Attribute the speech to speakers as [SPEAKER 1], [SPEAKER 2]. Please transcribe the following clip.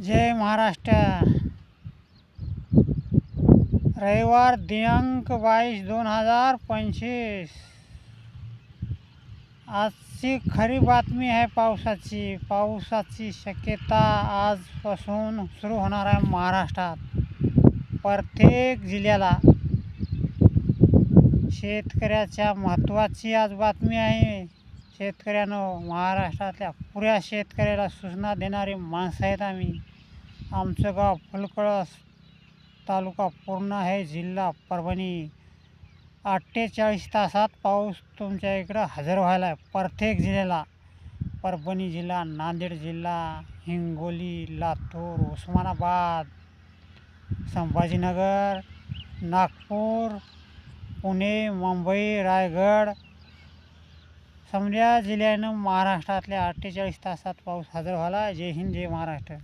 [SPEAKER 1] जय महाराष्ट्र। रविवार दिनांक 22/2025। आजची खरी बातमी आहे पावसाची शक्यता आजपासून सुरू होणार आहे महाराष्ट्रात। प्रत्येक जिल्ह्याला शेतकऱ्याच्या महत्त्वाची आज बातमी आहे। शेतकऱ्यानो, महाराष्ट्रातल्या पुऱ्या शेतकऱ्याला सूचना देणारी माणसं आहेत आम्ही। आमचं गाव फुलकळस, तालुका पूर्णा आहे, जिल्हा परभणी। 48 तासात पाऊस तुमच्या इकडं हजर व्हायला आहे प्रत्येक जिल्ह्याला। परभणी जिल्हा, नांदेड जिल्हा, हिंगोली, लातूर, उस्मानाबाद, संभाजीनगर, नागपूर, पुणे, मुंबई, रायगड, समजा जिल्ह्यानं महाराष्ट्रातल्या 48 तासात पाऊस हजर व्हायला। जय हिंद, जय महाराष्ट्र।